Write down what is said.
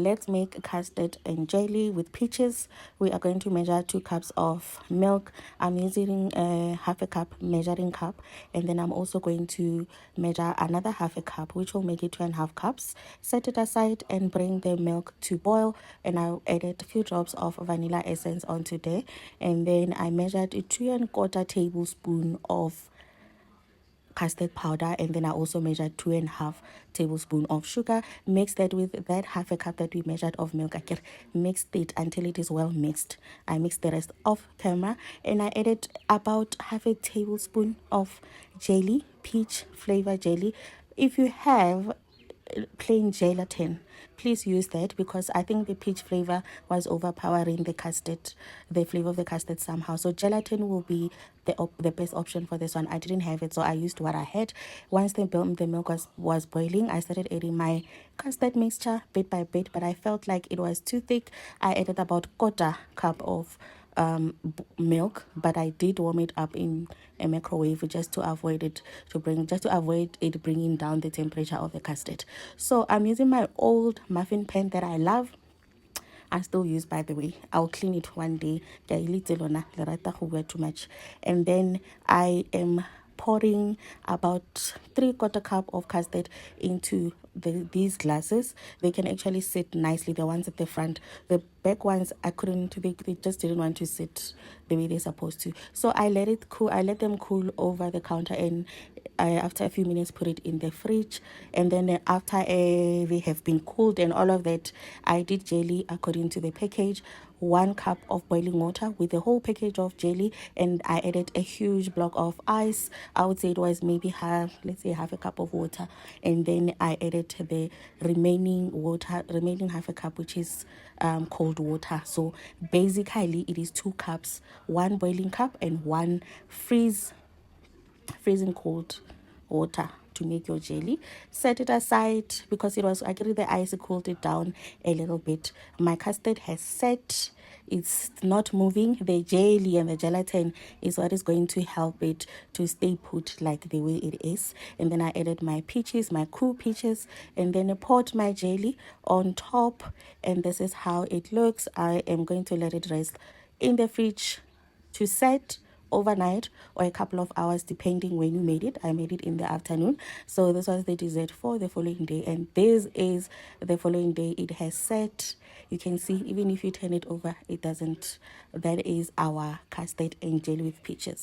let's make custard and jelly with peaches. We are going to measure 2 cups of milk. I'm using a half a cup measuring cup, and then I'm also going to measure another half a cup, which will make it 2.5 cups. Set it aside and bring the milk to boil, and I added a few drops of vanilla essence onto there, and then I measured 2.25 tablespoons of custard powder, and then I also measured 2.5 tablespoons of sugar. Mix that with that half a cup that we measured of milk. I can mix it until it is well mixed. I mixed the rest off camera, and I added about half a tablespoon of jelly, peach flavor jelly. If you have plain gelatin, please use that, because I think the peach flavor was overpowering the flavor of the custard somehow. So gelatin will be the best option for this one. I didn't have it, so I used what I had. Once the milk was boiling, I started adding my custard mixture bit by bit, but I felt like it was too thick. I added about quarter cup of milk, but I did warm it up in a microwave just to avoid it bringing down the temperature of the custard. So I'm using my old muffin pan that I love. I still use, by the way. I'll clean it one day. Too much. And then I am pouring about 3/4 cup of custard into these glasses. They can actually sit nicely, the ones at the front. The back ones, they just didn't want to sit the way they're supposed to. So I let them cool over the counter, and after a few minutes put it in the fridge. And then after they have been cooled and all of that, I did jelly according to the package. 1 cup of boiling water with the whole package of jelly, and I added a huge block of ice. I would say it was maybe half a cup of water, and then I added the remaining half a cup, which is cold water. So basically it is 2 cups, 1 boiling cup and 1 freezing cold water to make your jelly. Set it aside, because the ice cooled it down a little bit. My custard has set. It's not moving. The jelly and the gelatin is what is going to help it to stay put like the way it is. And then I added my cool peaches, and then I poured my jelly on top, and this is how it looks. I am going to let it rest in the fridge to set overnight or a couple of hours, depending when you made it. I made it in the afternoon, so this was the dessert for the following day, and this is the following day. It has set. You can see, even if you turn it over, it doesn't. That is our custard and jelly with peaches.